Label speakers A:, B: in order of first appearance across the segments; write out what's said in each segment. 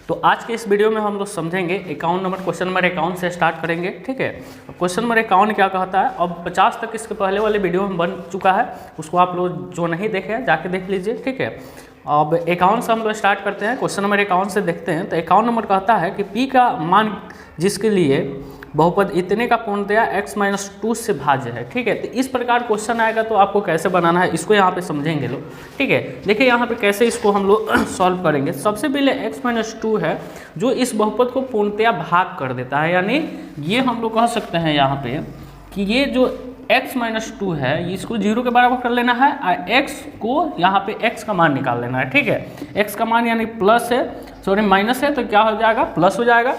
A: तो आज के इस वीडियो में हम लोग समझेंगे अकाउंट नंबर, क्वेश्चन नंबर 51 से स्टार्ट करेंगे। ठीक है, क्वेश्चन नंबर 51 क्या कहता है, अब 50 तक इसके पहले वाले वीडियो में बन चुका है, उसको आप लोग जो नहीं देखे हैं जाके देख लीजिए। ठीक है, अब 51 से हम लोग स्टार्ट करते हैं, क्वेश्चन नंबर 51 से देखते हैं। तो अकाउंट नंबर कहता है कि पी का मान जिसके लिए बहुपद इतने का पूर्णतया x-2 से भाज्य है। ठीक है, तो इस प्रकार क्वेश्चन आएगा तो आपको कैसे बनाना है इसको यहाँ पे समझेंगे लोग। ठीक है, देखिए यहाँ पे कैसे इसको हम लोग सॉल्व करेंगे। सबसे पहले x-2 है जो इस बहुपद को पूर्णतया भाग कर देता है, यानी ये हम लोग कह सकते हैं यहाँ पे कि ये जो x-2 है इसको 0 के बराबर कर लेना है और x को यहाँ पे x का मान निकाल लेना है। ठीक है, x का मान यानी प्लस है, सॉरी माइनस है, तो क्या हो जाएगा, प्लस हो जाएगा।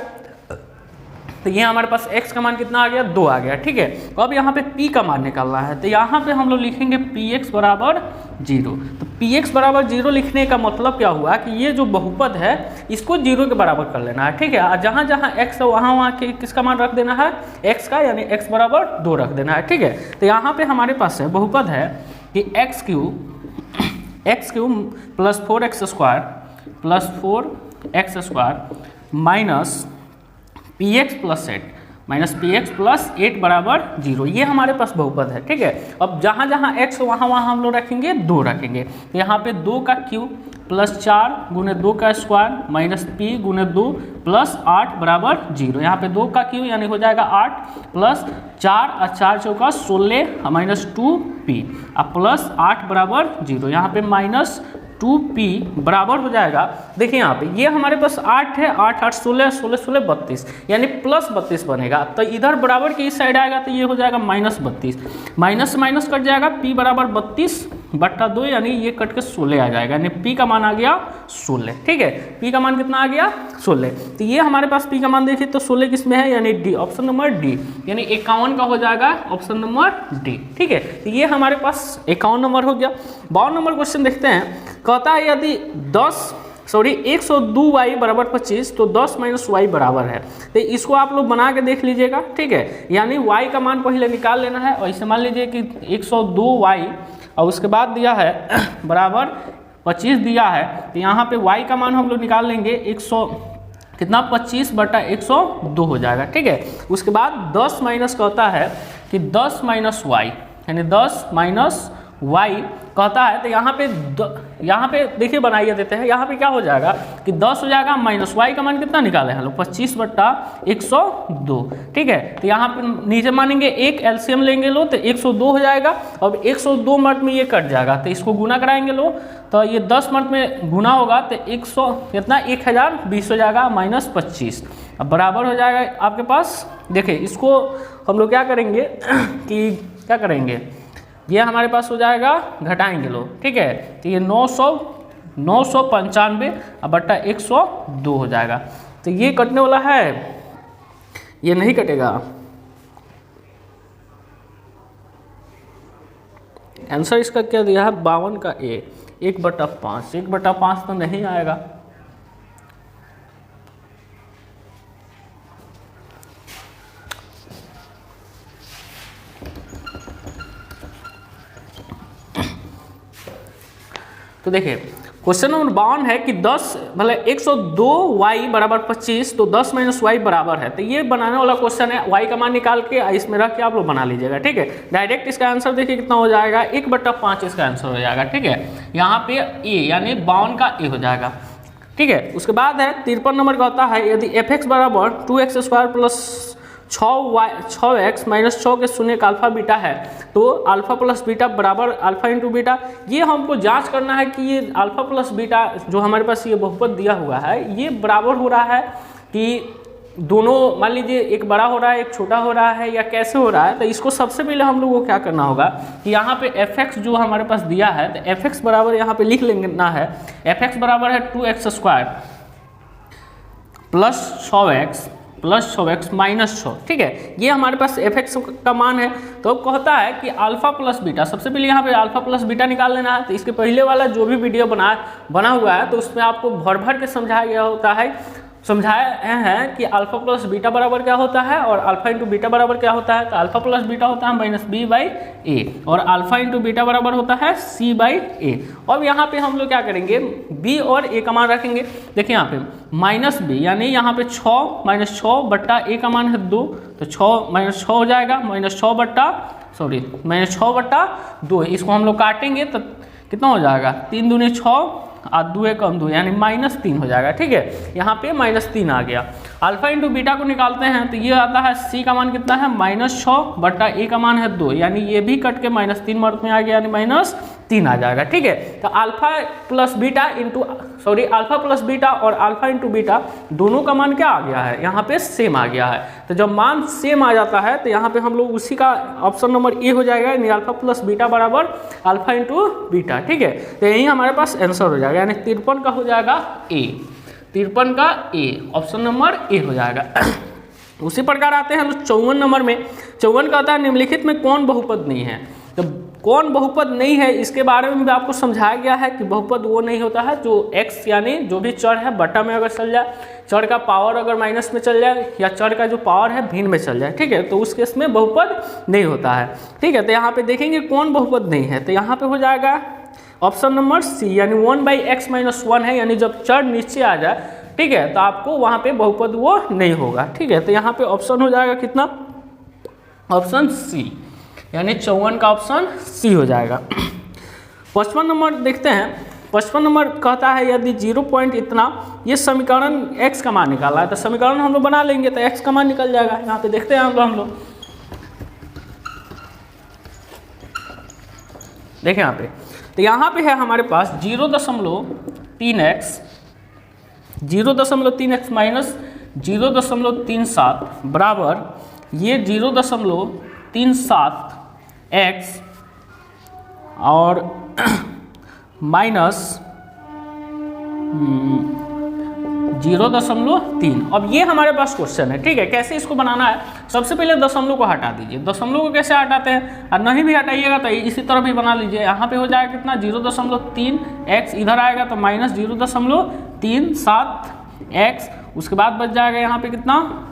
A: तो ये हमारे पास x का मान कितना आ गया, 2 आ गया। ठीक है, तो अब यहाँ पे p का मान निकालना है, तो यहाँ पे हम लोग लिखेंगे px बराबर 0। तो px बराबर 0 लिखने का मतलब क्या हुआ कि ये जो बहुपद है इसको 0 के बराबर कर लेना है। ठीक है, और जहाँ जहाँ x है वहाँ किसका मान रख देना है, x का, यानी x बराबर 2 रख देना है। ठीक है, तो यहाँ पे हमारे पास है बहुपद है कि x cube plus 4x² minus px plus 8 बराबर 0, ये हमारे पास बहुपद है। ठीक है, अब जहाँ जहाँ x वहाँ हम लोग रखेंगे 2 रखेंगे। तो यहाँ पे 2 का क्यूब प्लस 4 गुने 2 का स्क्वायर माइनस p गुने 2 प्लस 8 बराबर 0। यहाँ पे 2 का क्यूब यानी हो जाएगा 8 प्लस 4 और 4 चौका 16 माइनस 2p और प्लस 8 बराबर 0। यहाँ पे माइनस 2p बराबर हो जाएगा, देखिए यहाँ पे ये हमारे पास 8 है, 8 8 16 16 16 32, यानी प्लस 32 बनेगा। तो इधर बराबर की इस साइड आएगा तो ये हो जाएगा माइनस 32, माइनस से माइनस कट जाएगा, p बराबर 32/2 यानी ये कट के 16 आ जाएगा, यानी p का मान आ गया 16। ठीक है, p का मान कितना आ गया 16। तो ये हमारे पास p का मान देखिए तो 16 किस में है, यानी डी, ऑप्शन नंबर डी, यानी 51 का हो जाएगा ऑप्शन नंबर डी। ठीक है, तो ये हमारे पास 51 नंबर हो गया। 52 नंबर क्वेश्चन देखते हैं, कहता है यदि 102y बराबर 25 तो 10 - y बराबर है। तो इसको आप लोग बना के देख लीजिएगा। ठीक है, यानी y का मान पहले निकाल लेना है, और इसे मान लीजिए कि 102y और उसके बाद दिया है बराबर 25 दिया है, तो यहाँ पे y का मान हम लोग निकाल लेंगे 100 कितना 25/102 हो जाएगा। ठीक है, उसके बाद 10 माइनस कहता है कि 10 - y यानी 10 - y कहता है, तो यहाँ पे देखिए बनाइए देते हैं, यहाँ पे क्या हो जाएगा कि 10 हो जाएगा माइनस y का मान कितना निकाले हम लोग 25/102। ठीक है, तो यहाँ पे नीचे मानेंगे 1 एलसीएम लेंगे लो तो 102 हो जाएगा। अब 102 मर्द में ये कट जाएगा तो इसको गुना कराएंगे लो, तो ये 10 मर्द में गुना होगा तो 100 कितना 1020 हो जाएगा माइनस 25, अब बराबर हो जाएगा आपके पास। देखिए इसको हम लोग क्या करेंगे कि क्या करेंगे, ये हमारे पास हो जाएगा घटाएंगे लोग। ठीक है, तो ये 995/102 हो जाएगा। तो ये कटने वाला है, ये नहीं कटेगा। आंसर इसका क्या दिया है 52 का ए, 1/5, 1/5 तो नहीं आएगा। तो देखिए क्वेश्चन नंबर 52 है कि 10 मतलब 102y बराबर 25 तो 10 - y बराबर है। तो ये बनाने वाला क्वेश्चन है, y का मान निकाल के इसमें रख के आप लोग बना लीजिएगा। ठीक है, डायरेक्ट इसका आंसर देखिए कितना हो जाएगा 1/5 इसका आंसर हो जाएगा। ठीक है, यहाँ पे ए यानी 52 का ए हो जाएगा। ठीक है, उसके बाद है 53 नंबर का होता है यदि fx बराबर 2x² प्लस 6x - 6 के शून्य का अल्फा बीटा है तो अल्फा प्लस बीटा बराबर अल्फा इंटू बीटा। ये हमको जांच करना है कि ये अल्फा प्लस बीटा जो हमारे पास ये बहुपद दिया हुआ है ये बराबर हो रहा है कि दोनों, मान लीजिए एक बड़ा हो रहा है एक छोटा हो रहा है या कैसे हो रहा है। तो इसको सबसे पहले हम लोग को क्या करना होगा कि यहाँ पे fx जो हमारे पास दिया है तो fx बराबर यहाँ पे लिख लेना है, fx बराबर है 2x² प्लस 6x माइनस 6। ठीक है, ये हमारे पास fx का मान है। तो अब कहता है कि अल्फा प्लस बीटा, सबसे पहले यहाँ पे अल्फा प्लस बीटा निकाल लेना है। तो इसके पहले वाला जो भी वीडियो बना हुआ है तो उसमें आपको भर भर के समझाया गया होता है समझाया है कि अल्फा प्लस बीटा बराबर क्या होता है और अल्फा इंटू बीटा बराबर क्या होता है। तो अल्फा प्लस बीटा होता है माइनस बी बाई ए और अल्फा इंटू बीटा बराबर होता है सी बाई ए। अब यहाँ पे हम लोग क्या करेंगे, बी और ए का मान रखेंगे। देखिए यहाँ पे माइनस बी यानी यहाँ पे 6 माइनस 6 बट्टा ए का मान है 2, तो 6 माइनस 6 हो जाएगा माइनस 6 बट्टा 2। इसको हम लोग काटेंगे तो कितना हो जाएगा, 3 दूनी 6 और 2 कम 2 यानी -3 हो जाएगा। ठीक है, यहाँ पे -3 आ गया। अल्फा इंटू बीटा को निकालते हैं तो ये आता है सी का मान कितना है -6 बट्टा ए का मान है 2 यानी ये भी कट के -3 मार्क में आ गया यानी -3 आ जाएगा। ठीक है, तो अल्फा प्लस बीटा और अल्फा इंटू बीटा दोनों का मान क्या आ गया है, यहाँ पे सेम आ गया है। तो जब मान सेम आ जाता है तो यहाँ पे हम लोग उसी का ऑप्शन नंबर ए हो जाएगा यानी अल्फा प्लस बीटा बराबर अल्फा इंटू बीटा। ठीक है, तो यही हमारे पास आंसर हो जाएगा यानी 53 का हो जाएगा ए, 53 का ए ऑप्शन नंबर ए हो जाएगा। उसी प्रकार आते हैं हम 54 नंबर में। 54 का आता है निम्नलिखित में कौन बहुपद नहीं है। तो कौन बहुपद नहीं है इसके बारे में भी आपको समझाया गया है कि बहुपद वो नहीं होता है जो x यानी जो भी चर है बटा में अगर चल जाए, चर का पावर अगर माइनस में चल जाए या चर का जो पावर है भिन्न में चल जाए। ठीक है, तो उस केस में बहुपद नहीं होता है। ठीक है, तो यहाँ पे देखेंगे कौन बहुपद नहीं है, तो यहाँ पे हो जाएगा ऑप्शन नंबर सी यानी 1/x-1 है यानी जब चर नीचे आ जाए, ठीक है, तो आपको वहाँ पे बहुपद वो नहीं होगा। ठीक है, तो यहाँ पे ऑप्शन हो जाएगा कितना, ऑप्शन सी यानी 54 का ऑप्शन सी हो जाएगा। 55 नंबर देखते हैं। 55 नंबर कहता है यदि 0 पॉइंट इतना, ये समीकरण x का मान निकाला है तो समीकरण हम लोग बना लेंगे तो x का मान निकल जाएगा। यहाँ पे देखते हैं हम लोग देखें यहाँ पे, तो यहाँ पे है हमारे पास 0.3x 0.3x माइनस 0.37 बराबर ये 0.37x और माइनस 0.3। अब ये हमारे पास क्वेश्चन है। ठीक है, कैसे इसको बनाना है, सबसे पहले दशमलव को हटा दीजिए। दशमलव को कैसे हटाते हैं, और नहीं भी हटाइएगा तो इसी तरह भी बना लीजिए। यहाँ पे हो जाएगा कितना 0.3x, इधर आएगा तो माइनस 0.37x, उसके बाद बच जाएगा यहाँ पे कितना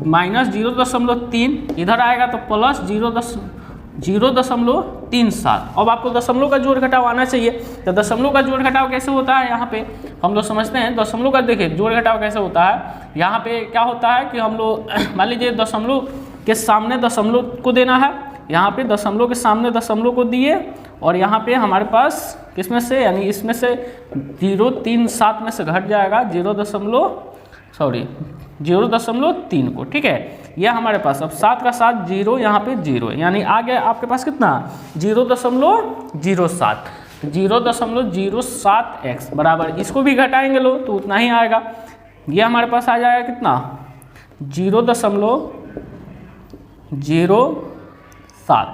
A: माइनस 0.3, इधर आएगा तो प्लस 0.37। अब आपको दशमलव का जोड़ घटाव आना चाहिए। तो दशमलव का जोड़ घटाव कैसे होता है, यहाँ पे हम लोग समझते हैं दशमलव का। देखिए जोड़ घटाव कैसे होता है, यहाँ पे क्या होता है कि हम लोग मान लीजिए दशमलव के सामने दशमलव को देना है, यहाँ पे दशमलव के सामने दशमलव को दिए और यहाँ पे हमारे पास किसमें से यानी इसमें से 0.37 में से घट जाएगा 0.3 को। ठीक है, यह हमारे पास अब 7 का 7 0 यहाँ पे 0 यानी आ गया आपके पास कितना 0.07 0.07x बराबर, इसको भी घटाएंगे लो तो उतना ही आएगा। यह हमारे पास आ जाएगा कितना 0.07।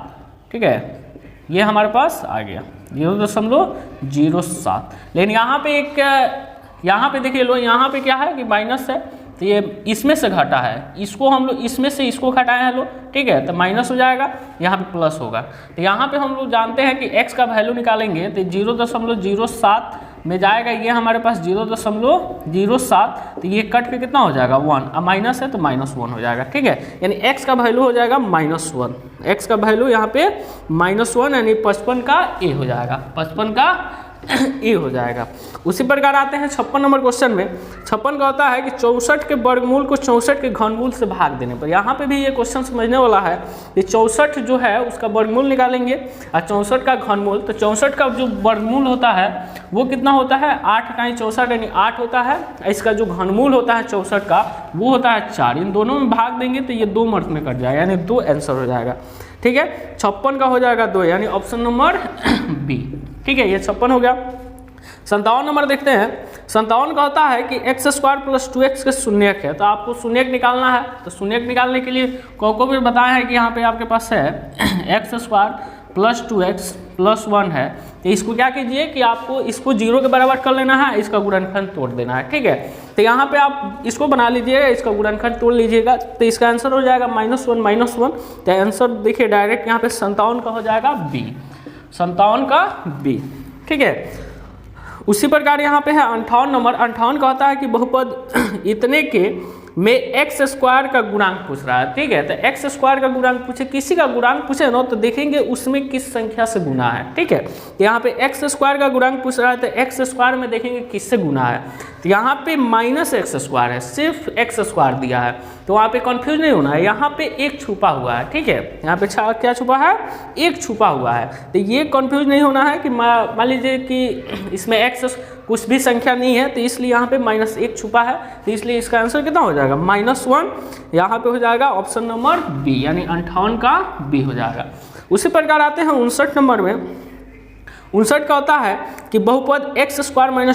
A: ठीक है, ये हमारे पास आ गया 0.07। लेकिन यहाँ पे एक यहाँ पे देखिए लो, यहाँ पे क्या है कि माइनस है तो ये इसमें से घटा है, इसको हम लोग इसमें से इसको घटाए हैं लो। ठीक है, तो माइनस हो जाएगा, यहाँ पे प्लस होगा। तो यहाँ पे हम लोग जानते हैं कि x का वैल्यू निकालेंगे तो 0.07 में जाएगा, ये हमारे पास 0.07, तो ये कट के कितना हो जाएगा 1, अब माइनस है तो -1 हो जाएगा। ठीक है, यानी x का वैल्यू हो जाएगा -1, x का वैल्यू यहाँ पे -1 यानी 55 का ए हो जाएगा, 55 का ए हो जाएगा। उसी प्रकार आते हैं 56 नंबर क्वेश्चन में। 56 का होता है कि 64 के वर्गमूल को 64 के घनमूल से भाग देने पर। यहाँ पे भी ये क्वेश्चन समझने वाला है कि 64 जो है उसका वर्गमूल निकालेंगे और 64 का घनमूल, तो 64 का जो वर्गमूल होता है वो कितना होता है 8 का 64 यानी 8 होता है। इसका जो घनमूल होता है 64 का वो होता है 4, इन दोनों में भाग देंगे तो ये 2 मार्क में कट जाएगा यानी 2 आंसर हो जाएगा। ठीक है, 56 का हो जाएगा 2 यानी ऑप्शन नंबर बी। ठीक है, ये 56 हो गया। 57 नंबर देखते हैं। 57 का होता है कि x² + 2x के शून्यक है, तो आपको शून्यक निकालना है। तो शून्यक निकालने के लिए को भी बताया है कि यहाँ पे आपके पास है x² + 2x + 1 है। तो इसको क्या कीजिए कि आपको इसको 0 के बराबर कर लेना है, इसका गुणनखंड तोड़ देना है। ठीक है, तो यहाँ पे आप इसको बना लीजिएगा, इसका गुणनखंड तोड़ लीजिएगा तो इसका आंसर हो जाएगा -1। तो आंसर देखिए डायरेक्ट यहाँ पे 57 का हो जाएगा बी, 57 का बी। ठीक है, उसी प्रकार यहाँ पे है 58 नंबर। 58 का होता है कि बहुपद इतने के में एक्स स्क्वायर का गुणांक पूछ रहा है, ठीक है। तो एक्स स्क्वायर का गुणांक पूछे, किसी का गुणांक पूछे ना तो देखेंगे उसमें किस संख्या से गुना है, ठीक है। तो यहाँ पे एक्स स्क्वायर का गुणांक पूछ रहा है तो एक्स स्क्वायर में देखेंगे किससे गुना है। तो यहाँ पे माइनस एक्स स्क्वायर है, सिर्फ एक्स स्क्वायर दिया है, तो वहाँ पे कंफ्यूज नहीं होना है। यहाँ पे एक छुपा हुआ है, ठीक है। यहाँ पे क्या छुपा है, एक छुपा हुआ है। तो ये कंफ्यूज नहीं होना है कि मान लीजिए कि इसमें एक्स कुछ भी संख्या नहीं है, तो इसलिए यहाँ पे -1 छुपा है, तो इसलिए इसका आंसर कितना हो जाएगा -1। यहाँ पे हो जाएगा ऑप्शन नंबर बी, यानी 58 का बी हो जाएगा। उसी प्रकार आते हैं 59 नंबर में। 59 का होता है कि बहुपद x²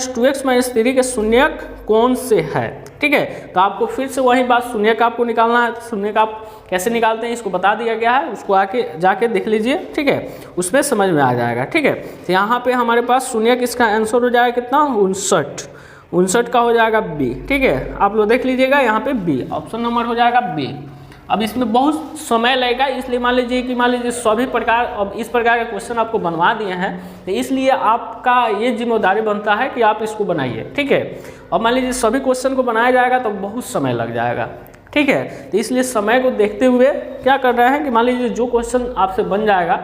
A: - 2x - 3 के शून्यक कौन से है, ठीक है। तो आपको फिर से वही बात, शून्यक आपको निकालना है। तो शून्यक आप कैसे निकालते हैं इसको बता दिया गया है, उसको आके जाके देख लीजिए, ठीक है, उसमें समझ में आ जाएगा, ठीक है। तो यहाँ पे हमारे पास शून्यक, इसका आंसर हो जाएगा कितना, 59। 59 का हो जाएगा बी, ठीक है। आप लोग देख लीजिएगा यहाँ पे बी, ऑप्शन नंबर हो जाएगा बी। अब इसमें बहुत समय लगेगा, इसलिए मान लीजिए सभी प्रकार, अब इस प्रकार के क्वेश्चन आपको बनवा दिए हैं, तो इसलिए आपका ये जिम्मेदारी बनता है कि आप इसको बनाइए, ठीक है। और मान लीजिए सभी क्वेश्चन को बनाया जाएगा तो बहुत समय लग जाएगा, ठीक है। तो इसलिए समय को देखते हुए क्या कर रहे हैं कि मान लीजिए जो क्वेश्चन आपसे बन जाएगा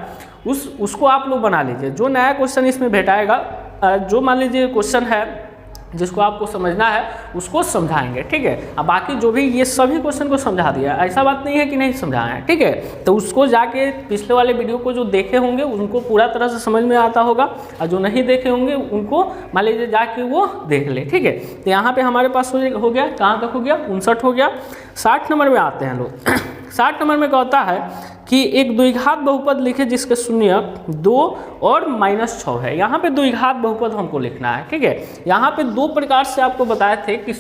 A: उसको आप लोग बना लीजिए। जो नया क्वेश्चन इसमें भेटाएगा, जो मान लीजिए क्वेश्चन है जिसको आपको समझना है उसको समझाएंगे, ठीक है। अब बाकी जो भी ये सभी क्वेश्चन को समझा दिया, ऐसा बात नहीं है कि नहीं समझाए हैं, ठीक है। तो उसको जाके पिछले वाले वीडियो को जो देखे होंगे उनको पूरा तरह से समझ में आता होगा, और जो नहीं देखे होंगे उनको मान लीजिए जाके वो देख ले, ठीक है। तो यहाँ पे हमारे पास हो गया, कहाँ तक हो गया, 59 हो गया। 60 नंबर में आते हैं लोग। 60 नंबर में क्या होता है कि एक द्विघात बहुपद लिखे जिसके शून्यक 2 और -6 है। यहाँ पे द्विघात बहुपद हमको लिखना है, ठीक है। यहाँ पे दो प्रकार से आपको बताए थे कि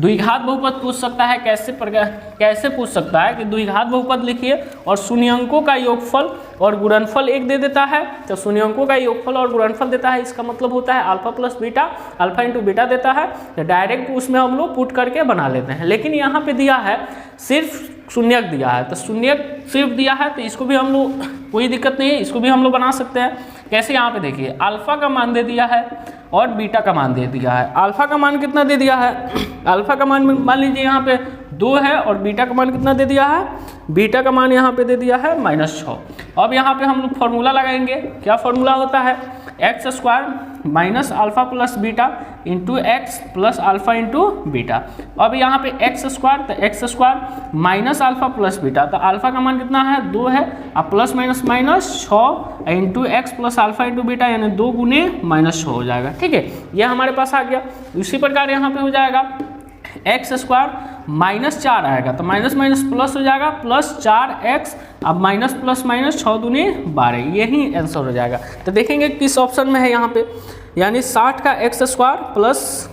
A: द्विघात बहुपद पूछ सकता है, कैसे पूछ सकता है कि द्विघात बहुपद लिखिए और शून्यंकों का योगफल और गुणनफल एक दे देता है। तो शून्यंकों का योगफल और गुणनफल देता है, इसका मतलब होता है alpha plus beta, alpha into beta देता है। तो डायरेक्ट उसमें हम लोग पुट करके बना लेते हैं, लेकिन यहाँ पे दिया है सिर्फ शून्यक दिया है, तो शून्यक सिर्फ दिया है, तो इसको भी हम लोग, कोई दिक्कत नहीं है, इसको भी हम लोग बना सकते हैं। कैसे, यहाँ पे देखिए अल्फा का मान दे दिया है और बीटा का मान दे दिया है। अल्फा का मान कितना दे दिया है, अल्फा का मान मान लीजिए यहाँ पे 2 है, और बीटा का मान कितना दे दिया है, बीटा का मान यहाँ पे दे दिया है -6। अब यहाँ पे हम लोग फॉर्मूला लगाएंगे। क्या फॉर्मूला होता है, x² minus alpha plus beta into x plus alpha into beta. अब यहाँ पे x², तो x² minus alpha plus beta, तो अल्फा का मान कितना है, 2 है, अब plus minus minus 6 into x plus alpha into beta, यानी 2 गुने -6 हो जाएगा, ठीक है। यह हमारे पास आ गया। इसी प्रकार यहाँ पे हो जाएगा x² -4 आएगा, तो माइनस माइनस प्लस हो जाएगा, +4x, अब माइनस प्लस माइनस 6 दूनी 12, यही आंसर हो जाएगा। तो देखेंगे किस ऑप्शन में है यहाँ पे, यानी 60 का x² प्लस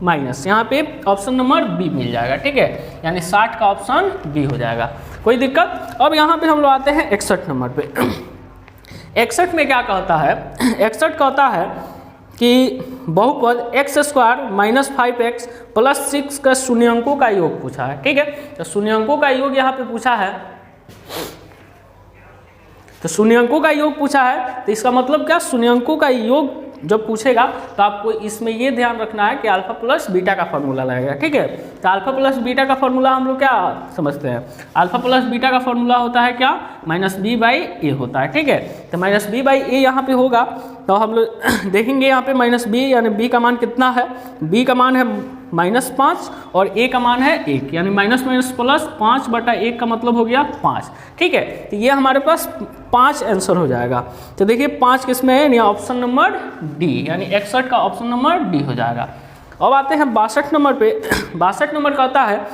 A: माइनस, यहाँ पे ऑप्शन नंबर बी मिल जाएगा, ठीक है। यानी 60 का ऑप्शन बी हो जाएगा, कोई दिक्कत। अब यहाँ पे हम लोग आते हैं 61 नंबर पे। 61 में क्या कहता है, 61 कहता है कि बहुपद x² - 5x + 6 का शून्यंकों का योग पूछा है, ठीक है। तो शून्यंकों का योग यहाँ पे पूछा है, तो शून्यंकों का योग पूछा है, तो इसका मतलब क्या, शून्यंकों का योग जब पूछेगा तो आपको इसमें ये ध्यान रखना है कि अल्फा प्लस बीटा का फॉर्मूला लगेगा, ठीक है। तो अल्फा प्लस बीटा का फॉर्मूला हम लोग क्या समझते हैं, अल्फा प्लस बीटा का फॉर्मूला होता है क्या, -b/a होता है, ठीक है। तो -b/a यहाँ पे होगा, तो हम लोग देखेंगे यहाँ पे -b, यानी b का मान कितना है, b का मान है -5 और a का मान है 1, यानी माइनस माइनस प्लस 5/1 का मतलब हो गया 5, ठीक है। तो ये हमारे पास 5 आंसर हो जाएगा। तो देखिए 5 किस में है, यानी ऑप्शन नंबर डी, यानी 61 का ऑप्शन नंबर डी हो जाएगा। अब आते हैं 62 नंबर पे। 62 नंबर कहता है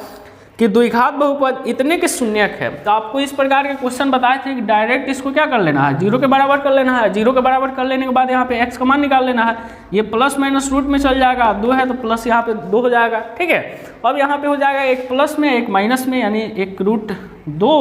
A: कि द्विघात बहुपद इतने के शून्यक है। तो आपको इस प्रकार के क्वेश्चन बताए थे कि डायरेक्ट इसको क्या कर लेना है, 0 के बराबर कर लेना है। 0 के बराबर कर लेने के बाद यहाँ पे x का मान निकाल लेना है, ये प्लस माइनस रूट में चल जाएगा, 2 है तो प्लस यहाँ पे 2 हो जाएगा, ठीक है। अब यहाँ पे हो जाएगा एक प्लस में एक माइनस में, यानी एक √2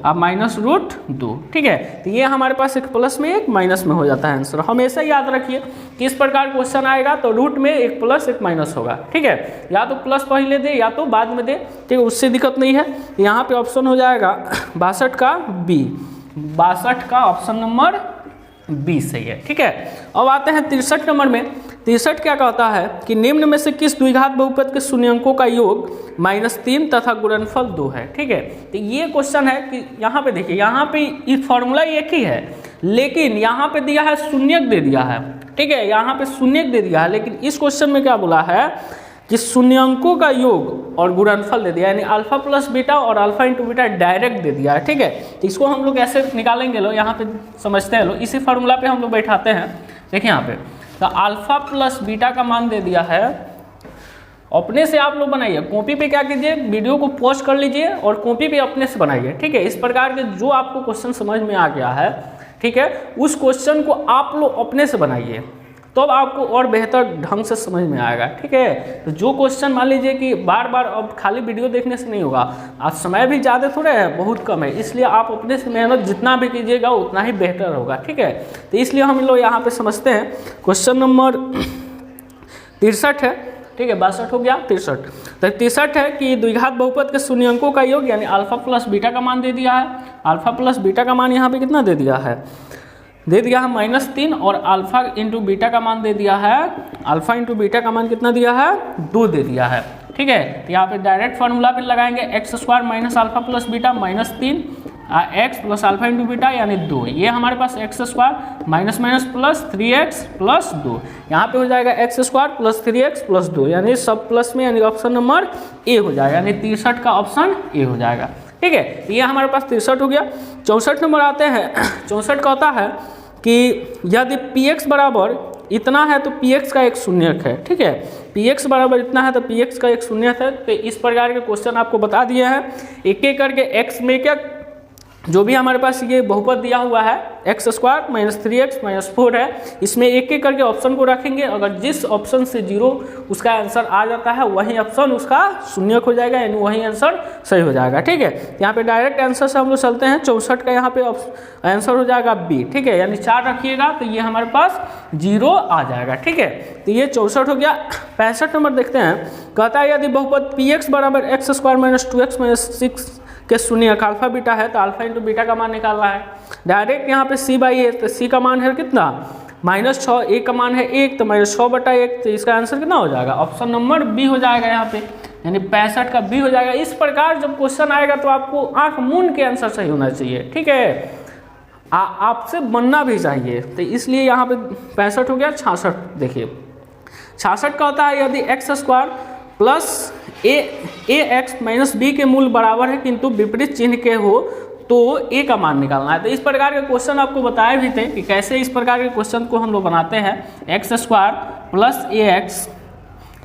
A: अब -√2, ठीक है। तो ये हमारे पास एक प्लस में एक माइनस में हो जाता है आंसर। हमेशा याद रखिए कि इस प्रकार क्वेश्चन आएगा तो रूट में एक प्लस एक माइनस होगा, ठीक है। या तो प्लस पहले दे या तो बाद में दे, ठीक है, उससे दिक्कत नहीं है। यहाँ पे ऑप्शन हो जाएगा 62 का बी, 62 का ऑप्शन नंबर बी सही है, ठीक है। अब आते हैं 63 नंबर में। 63 क्या कहता है कि निम्न में से किस द्विघात बहुपद के शून्यंकों का योग -3 तथा गुणनफल 2 है। ठीक है, तो ये क्वेश्चन है कि यहाँ पे देखिए, यहाँ पे ये फॉर्मूला एक ही है, लेकिन यहाँ पे दिया है शून्यक दे दिया है। ठीक है, यहाँ पे शून्यक दे दिया है, लेकिन इस क्वेश्चन में क्या बोला है कि शून्यंकों का योग और गुणनफल दे दिया, यानी अल्फा प्लस बीटा और अल्फा इंटू बीटा डायरेक्ट दे दिया है। ठीक है, तो इसको हम लोग ऐसे निकालेंगे, लो यहाँ पे समझते हैं, लो इसी फार्मूला पे हम लोग बैठाते हैं। देखिए यहाँ पे तो अल्फा प्लस बीटा का मान दे दिया है, अपने से आप लोग बनाइए, कॉपी पे क्या कीजिए, वीडियो को पॉज कर लीजिए और कॉपी पे अपने से बनाइए। ठीक है, इस प्रकार के जो आपको क्वेश्चन समझ में आ गया है, ठीक है, उस क्वेश्चन को आप लोग अपने से बनाइए, तो अब आपको और बेहतर ढंग से समझ में आएगा। ठीक है, तो जो क्वेश्चन मान लीजिए कि बार बार अब खाली वीडियो देखने से नहीं होगा, आज समय भी ज़्यादा थोड़े है, बहुत कम है, इसलिए आप अपने से मेहनत जितना भी कीजिएगा उतना ही बेहतर होगा। ठीक है, तो इसलिए हम लोग यहाँ पे समझते हैं क्वेश्चन नंबर 63 है। ठीक है, 62 हो गया, 63। तो 63 है कि द्विघात बहुपद के शून्यंकों का योग, यानी अल्फा प्लस बीटा का मान दे दिया है। अल्फा प्लस बीटा का मान यहाँ पे कितना दे दिया है, दे दिया है -3, और अल्फा इंटू बीटा का मान दे दिया है, अल्फा इंटू बीटा का मान कितना दिया है, 2 दे दिया है। ठीक है, तो यहाँ पे डायरेक्ट फार्मूला पे लगाएंगे, x² minus alpha plus beta -3 x plus alpha into beta यानी 2। ये हमारे पास x² minus minus plus 3x plus 2, यहाँ पे हो जाएगा x² प्लस 3x प्लस 2, यानी सब प्लस में, यानी ऑप्शन नंबर ए हो जाएगा, यानी 63 का ऑप्शन ए हो जाएगा। ठीक है, ये हमारे पास 63 हो गया। 64 नंबर आते हैं। 64 कहता है कि यदि px बराबर इतना है तो px का एक शून्यक है। ठीक है, px बराबर इतना है तो px का एक शून्यक है। तो इस प्रकार के क्वेश्चन आपको बता दिए हैं, एक एक करके x में क्या जो भी हमारे पास ये बहुपद दिया हुआ है x² माइनस 3x माइनस 4 है, इसमें एक एक करके ऑप्शन को रखेंगे, अगर जिस ऑप्शन से 0 उसका आंसर आ जाता है वही ऑप्शन उसका शून्यक हो जाएगा, यानी वही आंसर सही हो जाएगा। ठीक है, यहाँ पे डायरेक्ट आंसर से हम लोग चलते हैं। 64 का यहाँ पे आंसर हो जाएगा बी। ठीक है, यानी 4 रखिएगा तो ये हमारे पास 0 आ जाएगा। ठीक है, तो ये 64 हो गया। 65 नंबर देखते हैं, कहता है यदि बहुपद px बराबर x² माइनस 2x माइनस 6 के शून्यक अल्फा बीटा है तो अल्फा इंटू बीटा का मान निकालना है। डायरेक्ट यहाँ पे c/a, तो c का मान है कितना, -6, a का मान है 1, तो -6/1, तो इसका आंसर कितना हो जाएगा, ऑप्शन नंबर बी हो जाएगा यहाँ पे, यानी 65 का बी हो जाएगा। इस प्रकार जब क्वेश्चन आएगा तो आपको आंख मूंद के आंसर सही होना चाहिए। ठीक है, आपसे बनना भी चाहिए, तो इसलिए यहाँ पे 65 हो गया। 66 देखिए, 66 का होता है यदि x² plus ax minus b के मूल बराबर है किंतु विपरीत चिन्ह के हो तो a का मान निकालना है। तो इस प्रकार के क्वेश्चन आपको बताए भी थे कि कैसे इस प्रकार के क्वेश्चन को हम लोग बनाते हैं। x² plus ax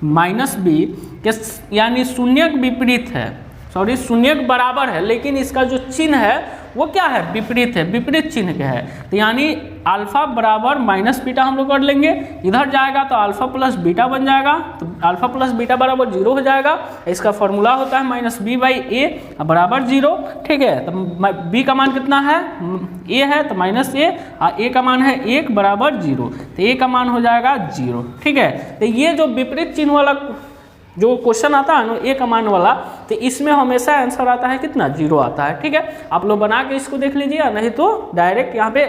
A: minus b के, यानी शून्यक विपरीत है, सॉरी शून्यक बराबर है, लेकिन इसका जो चिन्ह है वो क्या है, विपरीत है, विपरीत चिन्ह के है। तो यानी अल्फा बराबर माइनस बीटा हम लोग कर लेंगे, इधर जाएगा तो अल्फा प्लस बीटा बन जाएगा, तो अल्फा प्लस बीटा बराबर 0 हो जाएगा। इसका फॉर्मूला होता है -b/a बराबर 0। ठीक है, तो b का मान कितना है, a है तो -a, और a का मान है 1 बराबर 0, तो a का मान हो जाएगा 0। ठीक है, तो ये जो विपरीत चिन्ह वाला जो क्वेश्चन आता है ना, ए का मान वाला, तो इसमें हमेशा आंसर आता है कितना, 0 आता है। ठीक है, आप लोग बना के इसको देख लीजिए, नहीं तो डायरेक्ट यहाँ पे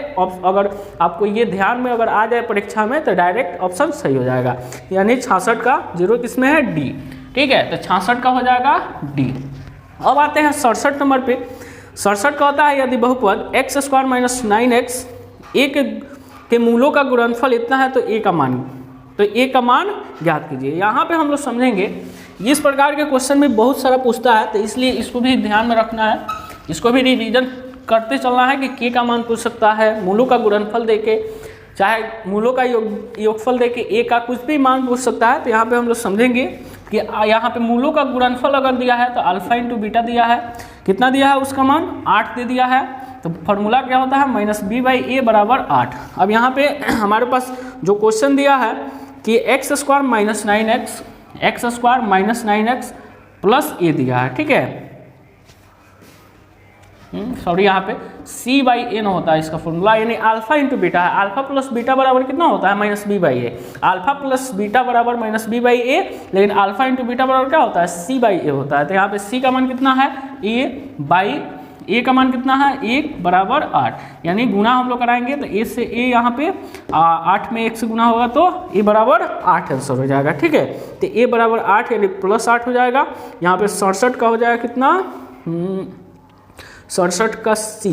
A: अगर आपको ये ध्यान में अगर आ जाए परीक्षा में तो डायरेक्ट ऑप्शन सही हो जाएगा, यानी 66 का 0 किसमें है, डी। ठीक है, तो 66 का हो जाएगा डी। अब आते हैं 67 नंबर पे। 67 का होता है यदि बहुपद x² माइनस 9x ए के मूलों का गुणनफल इतना है तो ए का मान, तो ए का मान ज्ञात कीजिए। यहाँ पे हम लोग समझेंगे, इस प्रकार के क्वेश्चन में बहुत सारा पूछता है, तो इसलिए इसको भी ध्यान में रखना है, इसको भी रिवीजन करते चलना है कि के का मान पूछ सकता है, मूलों का गुणनफल देके, चाहे मूलों का योगफल देके ए का कुछ भी मान पूछ सकता है। तो यहाँ पे हम लोग समझेंगे कि यहाँ पे मूलों का गुणनफल अगर दिया है तो अल्फा इंटू बीटा दिया है, कितना दिया है, उसका मान 8 दे दिया है। तो फॉर्मूला क्या होता है, -b/a बराबर 8। अब यहाँ पे हमारे पास जो क्वेश्चन दिया है कि x² minus 9x plus a दिया है। ठीक है, सॉरी यहाँ पे c/n होता है इसका फॉर्मूला, यानी अल्फा इंटू बीटा है। अल्फा प्लस बीटा बराबर कितना होता है, -b/a। अल्फा प्लस बीटा बराबर -b/a, लेकिन अल्फा इंटू बीटा बराबर क्या होता है, c/a होता है। तो यहाँ पे c का मान कितना है, a/, ए का मान कितना है 1 बराबर 8, यानी गुना हम लोग कराएंगे तो ए से ए यहाँ पे 8 में 1 से गुना होगा तो ए बराबर 8 आंसर हो जाएगा। ठीक है, तो ए बराबर 8 यानी +8 हो जाएगा। यहाँ पे 67 का हो जाएगा कितना 67 का C।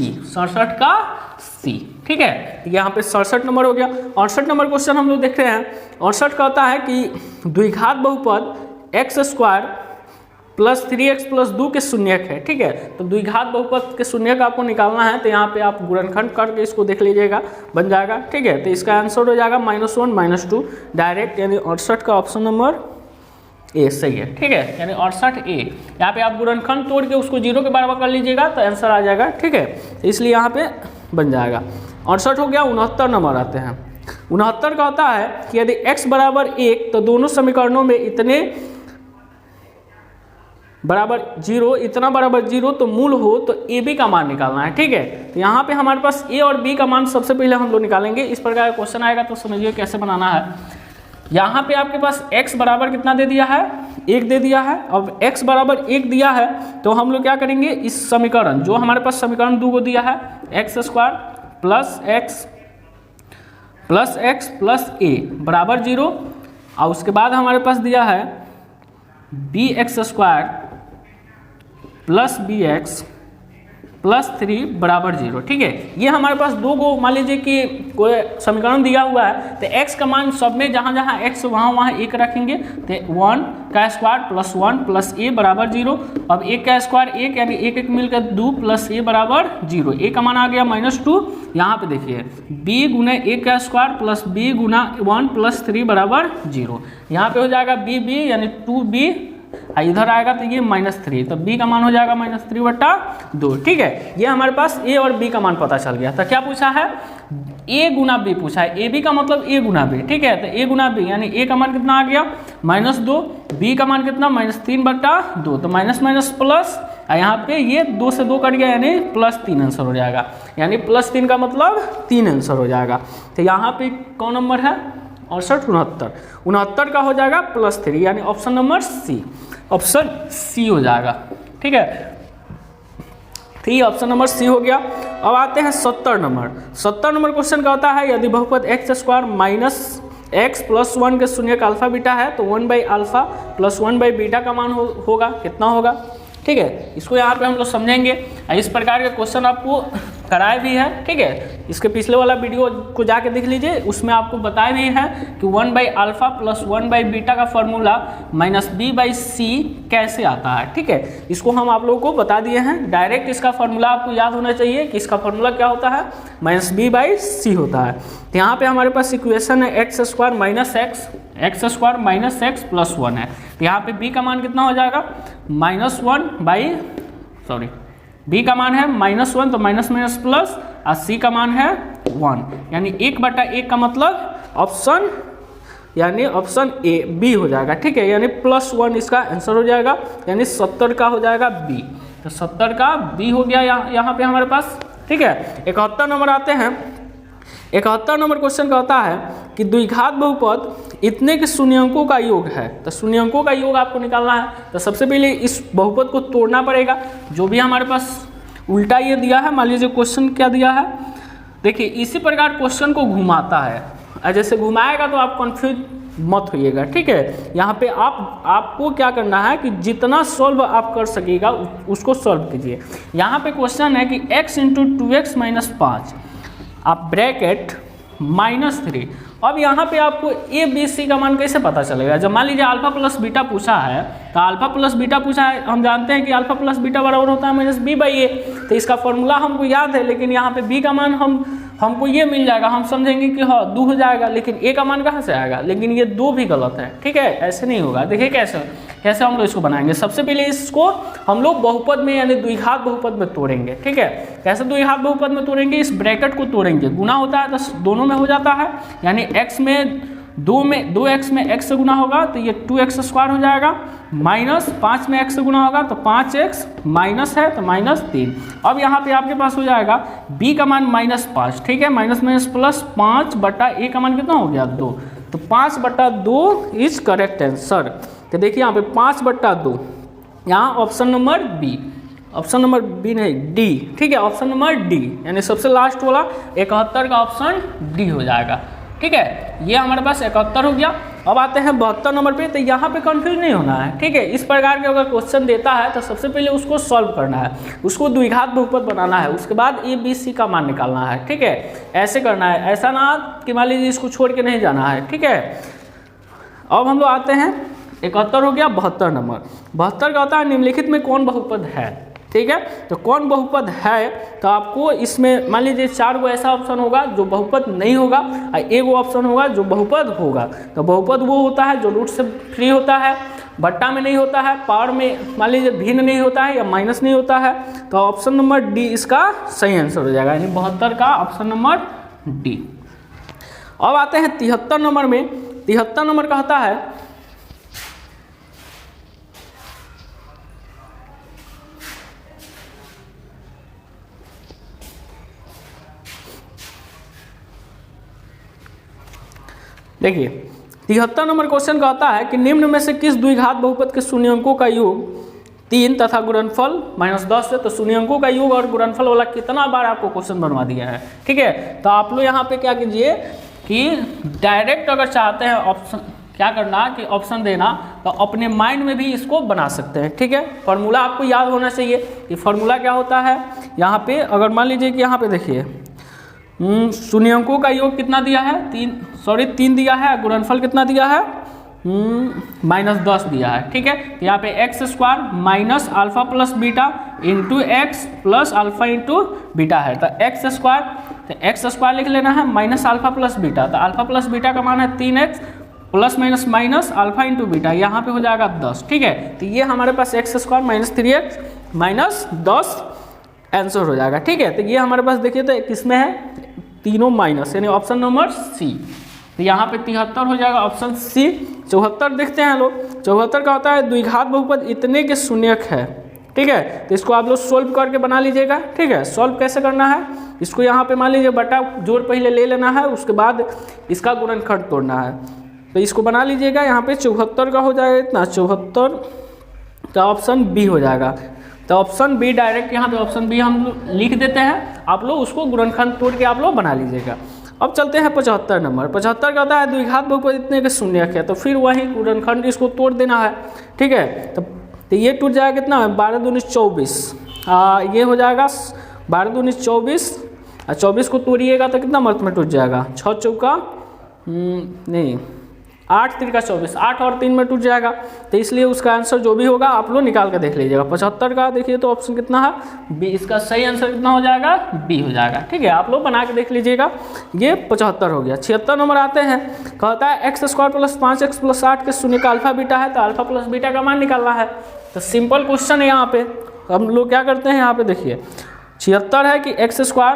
A: ठीक है, यहाँ पे 67 नंबर हो गया। 68 नंबर क्वेश्चन हम लोग देख रहे हैं। 68 का होता है कि द्विघात बहुपद x² + 3x + 2 के शून्यक है। ठीक है, तो द्विघात बहुपद के शून्यक आपको निकालना है, तो यहाँ पे आप गुणनखंड करके इसको देख लीजिएगा, बन जाएगा। ठीक है, तो इसका आंसर हो जाएगा -1 -2 डायरेक्ट, यानी 68 का ऑप्शन नंबर ए सही है। ठीक है, यानी 68A। यहाँ पे आप गुणनखंड तोड़ के उसको 0 के बराबर कर लीजिएगा तो आंसर आ जाएगा। ठीक है, तो इसलिए यहाँ पे बन जाएगा। 68 हो गया। 69 नंबर आते हैं। 69 का होता है कि यदि x बराबर 1 तो दोनों समीकरणों में इतने बराबर 0, इतना बराबर 0 तो मूल हो तो ए बी का मान निकालना है। ठीक है, तो यहाँ पे हमारे पास ए और बी का मान सबसे पहले हम लोग निकालेंगे। इस प्रकार का क्वेश्चन आएगा तो समझिए कैसे बनाना है। यहाँ पे आपके पास x बराबर कितना दे दिया है 1 दे दिया है। अब x बराबर 1 दिया है तो हम लोग क्या करेंगे, इस समीकरण जो हमारे पास समीकरण 2 को दिया है x² + x + a बराबर 0, और उसके बाद हमारे पास दिया है bx² + bx + 3 बराबर 0। ठीक है, ये हमारे पास दो को मान लीजिए कि कोई समीकरण दिया हुआ है तो x का मान सब में जहाँ जहाँ x वहाँ 1 रखेंगे तो 1 का स्क्वायर + 1 + a बराबर 0। अब 1 का स्क्वायर 1 यानी 1 1 मिलकर 2 + a बराबर 0। a का मान आ गया -2। यहाँ पे देखिए b × a का स्क्वायर + b × 1 + 3 बराबर 0। यहाँ पे हो जाएगा b यानी 2b, इधर आएगा तो ये -3, तो b का मान हो जाएगा -3/2। ठीक है, ये हमारे पास a और b का मान पता चल गया। तो क्या पूछा है a × b पूछा है। a b का मतलब a × b। ठीक है, तो a × b यानी a का मान कितना आ गया -2, b का मान कितना -3/2, तो माइनस प्लस, यहाँ पे ये 2 से 2 कट गया यानी +3 आंसर हो जाएगा, यानी +3 का मतलब 3 आंसर हो जाएगा। तो यहाँ पे कौन नंबर है 68 69 का हो जाएगा +3, यानी option number C, option C हो जाएगा। ठीक है, 3 ऑप्शन नंबर सी हो गया। अब आते हैं 70 नंबर। 70 नंबर क्वेश्चन का होता है यदि बहुपद x² - x + 1 के शून्यक अल्फा बीटा है तो 1/α + 1/β का मान होगा कितना होगा। ठीक है, इसको यहाँ पे हम लोग समझेंगे। इस प्रकार के क्वेश्चन आपको कराए भी है। ठीक है, इसके पिछले वाला वीडियो को जाके देख लीजिए, उसमें आपको बताया भी है कि 1/α + 1/β का फॉर्मूला -b/c कैसे आता है। ठीक है, इसको हम आप लोगों को बता दिए हैं। डायरेक्ट इसका फॉर्मूला आपको याद होना चाहिए कि इसका फॉर्मूला क्या होता है -b/c होता है। तो यहाँ पे हमारे पास इक्वेशन है x² - x + 1 है। तो यहाँ पे b का मान कितना हो जाएगा b का मान है -1 तो माइनस प्लस, और c का मान है 1, यानी 1/1 का मतलब ऑप्शन यानी ऑप्शन ए बी हो जाएगा। ठीक है, यानी +1 इसका आंसर हो जाएगा, यानी 70 का हो जाएगा बी। तो 70 का बी हो गया यहाँ पे हमारे पास। ठीक है, 71 नंबर आते हैं। 71 नंबर क्वेश्चन का होता है कि द्विघात बहुपद इतने के शून्यंकों का योग है। तो शून्यंकों का योग आपको निकालना है, तो सबसे पहले इस बहुपद को तोड़ना पड़ेगा। जो भी हमारे पास उल्टा ये दिया है, मान लीजिए क्वेश्चन क्या दिया है, देखिए इसी प्रकार क्वेश्चन को घुमाता है, जैसे घुमाएगा तो आप कंफ्यूज मत होइएगा। ठीक है, यहाँ पे आपको क्या करना है कि जितना सॉल्व आप कर सकेगा उसको सॉल्व कीजिए। यहाँ पे क्वेश्चन है कि x × 2x - 5 आप ब्रैकेट -3। अब यहाँ पे आपको a b c का मान कैसे पता चलेगा। जब मान लीजिए अल्फा + बीटा पूछा है, तो अल्फा + बीटा पूछा है, हम जानते हैं कि अल्फा + बीटा बराबर होता है -b/a। तो इसका फॉर्मूला हमको याद है, लेकिन यहाँ पे b का मान हमको ये मिल जाएगा, हम समझेंगे कि हाँ 2 हो जाएगा, लेकिन a का मान कहाँ से आएगा, लेकिन ये 2 भी गलत है। ठीक है, ऐसे नहीं होगा। देखिए कैसे हम लोग इसको बनाएंगे। सबसे पहले इसको हम लोग बहुपद में यानी द्विघात बहुपद में तोड़ेंगे। ठीक है, कैसे द्विघात बहुपद में तोड़ेंगे, इस ब्रैकेट को तोड़ेंगे। गुना होता है तो दोनों में हो जाता है, यानी x में 2x में x से गुना होगा तो ये 2x² हो जाएगा, -5 में x से गुना होगा तो 5x, माइनस है तो -3। अब यहाँ पे आपके पास हो जाएगा b का मान -5। ठीक है, माइनस प्लस 5/a का मान कितना हो गया 2, तो 5/2 इज करेक्ट आंसर। तो देखिए यहाँ पे 5/2, यहाँ option number B option number B नहीं, डी, ठीक है, ऑप्शन नंबर डी, यानी सबसे लास्ट वाला 71 का ऑप्शन डी हो जाएगा, ठीक है। ये हमारे पास 71 हो गया। अब आते हैं 72 नंबर पे। तो यहाँ पे कंफ्यूज नहीं होना है, ठीक है। इस प्रकार के अगर क्वेश्चन देता है तो सबसे पहले उसको सॉल्व करना है, उसको द्विघात बहुपद बनाना है, उसके बाद ए बी सी का मान निकालना है, ठीक है। ऐसे करना है, ऐसा ना कि मान लीजिए इसको छोड़ के नहीं जाना है, ठीक है। अब हम लोग आते हैं 71 हो गया। 72 नंबर, 72 का होता है निम्नलिखित में कौन बहुपद है, ठीक है। तो कौन बहुपद है, तो आपको इसमें मान लीजिए 4 गो ऐसा ऑप्शन होगा जो बहुपद नहीं होगा और 1 गो ऑप्शन होगा जो बहुपद होगा। तो बहुपद वो होता है जो रूट से फ्री होता है, बट्टा में नहीं होता है, पावर में मान लीजिए भिन्न नहीं होता है या माइनस नहीं होता है। तो ऑप्शन नंबर डी इसका सही आंसर हो जाएगा, यानी 72 का ऑप्शन नंबर डी। अब आते हैं 73 नंबर में। 73 नंबर का होता है देखिए 73 नंबर क्वेश्चन का होता है कि निम्न में से किस द्विघात बहुपद के शून्यंकों का योग 3 तथा गुणनफल -10 है। तो शून्यंकों का योग और गुणनफल वाला कितना बार आपको क्वेश्चन बनवा दिया है, ठीक है। तो आप लोग यहाँ पे क्या कीजिए कि डायरेक्ट अगर चाहते हैं ऑप्शन क्या करना कि ऑप्शन देना, तो अपने माइंड में भी इसको बना सकते हैं, ठीक है। फॉर्मूला आपको याद होना चाहिए कि फॉर्मूला क्या होता है। यहाँ पे अगर मान लीजिए कि यहाँ पे देखिए शून्यंकों का योग कितना दिया है, 3 दिया है, गुणनफल कितना दिया है -10 दिया है, ठीक है। तो यहाँ पे x² minus alpha plus beta into x plus alpha into beta है। तो x² लिख लेना है माइनस अल्फा प्लस बीटा। तो अल्फा प्लस बीटा का मान है 3x plus minus minus alpha into beta, यहाँ पे हो जाएगा 10, ठीक है। तो ये हमारे पास x² minus 3x minus 10 answer हो जाएगा, ठीक है। तो ये हमारे पास देखिए तो किसमें है, तीनों माइनस, यानी ऑप्शन नंबर सी। तो यहाँ पे 73 हो जाएगा ऑप्शन सी। 74 देखते हैं लोग। 74 का होता है द्विघात बहुपद इतने के शून्यक है, ठीक है। तो इसको आप लोग सोल्व करके बना लीजिएगा, ठीक है। सोल्व कैसे करना है, इसको यहाँ पे मान लीजिए बटा जोड़ पहले ले लेना है, उसके बाद इसका गुणनखंड तोड़ना है। तो इसको बना लीजिएगा। यहाँ पे 74 का हो जाएगा इतना, 74 का ऑप्शन बी हो जाएगा। तो ऑप्शन बी डायरेक्ट यहाँ पे ऑप्शन बी हम लिख देते हैं, आप लोग उसको गुणनखंड तोड़ के आप लोग बना लीजिएगा। अब चलते हैं 75 नंबर। 75 का होता है द्विघात बहुपद इतने के शून्यक है, तो फिर वही गुणनखंड इसको तोड़ देना है, ठीक है। तो ये टूट जाएगा कितना, 12 दूनी 24, ये हो जाएगा 12 दूनी 24, और 24 को तोड़िएगा तो कितना मर्त में टूट जाएगा, 6 चौका नहीं 8 3 24, 8 और 3 में टूट जाएगा। तो इसलिए उसका आंसर जो भी होगा आप लोग निकाल के देख लीजिएगा। 75 का देखिए तो ऑप्शन कितना है बी, इसका सही आंसर कितना हो जाएगा, बी हो जाएगा, ठीक है। आप लोग बना के देख लीजिएगा। ये 75 हो गया। 76 नंबर आते हैं, कहता है x² प्लस 5x प्लस 8 के शून्य का अल्फा बीटा है। तो अल्फा प्लस बीटा का मान निकालना है। तो सिंपल क्वेश्चन है। यहाँ पे हम लोग क्या करते हैं, यहाँ पे देखिए 76 है कि x²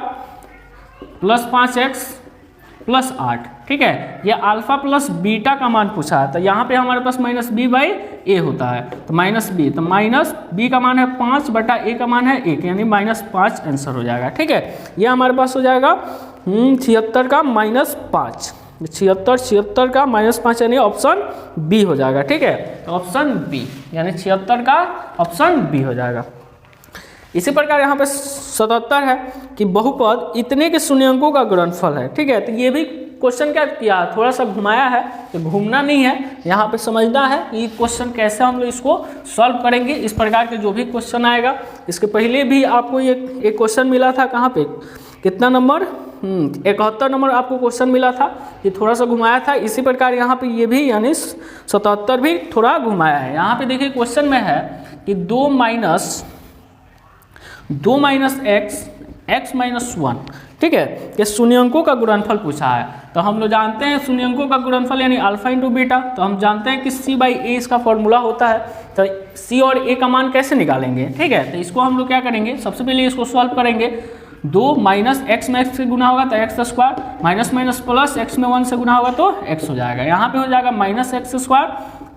A: प्लस 5x प्लस 8, ठीक है। ये अल्फा प्लस बीटा का मान पूछा है। तो यहाँ पे हमारे पास -b/a होता है, तो -b, तो -b का मान है 5/a का मान है 1, यानी -5 आंसर हो जाएगा, ठीक है। ये हमारे पास हो जाएगा 76 का -5, 76 का -5 यानी ऑप्शन बी हो जाएगा, ठीक है। तो ऑप्शन बी यानी 76 का ऑप्शन बी हो जाएगा। इसी प्रकार यहाँ पे 77 है कि बहुपद इतने के शून्यंकों का गुणनफल है, ठीक है। तो ये भी क्वेश्चन क्या किया, थोड़ा सा घुमाया है, तो घूमना नहीं है, यहाँ पे समझना है कि क्वेश्चन कैसे हम लोग इसको सॉल्व करेंगे। इस प्रकार के जो भी क्वेश्चन आएगा, इसके पहले भी आपको ये एक क्वेश्चन मिला था, कहाँ पे कितना नंबर 71 नंबर आपको क्वेश्चन मिला था, ये थोड़ा सा घुमाया था। इसी प्रकार यहाँ पे ये भी यानी 77 भी थोड़ा घुमाया है। यहाँ पे देखिए क्वेश्चन में है कि 2 माइनस x माइनस 1, ठीक है। ये शून्यंकों का गुणनफल पूछा है। तो हम लोग जानते हैं शून्यंकों का गुणनफल यानी अल्फा इंटू बीटा। तो हम जानते हैं कि c/a इसका फॉर्मूला होता है। तो c और a का मान कैसे निकालेंगे, ठीक है। तो इसको हम लोग क्या करेंगे, सबसे पहले इसको सॉल्व करेंगे। 2 माइनस x में x से गुना होगा तो x² minus minus plus x में 1 से गुना होगा तो x हो जाएगा। यहाँ पे हो जाएगा -x²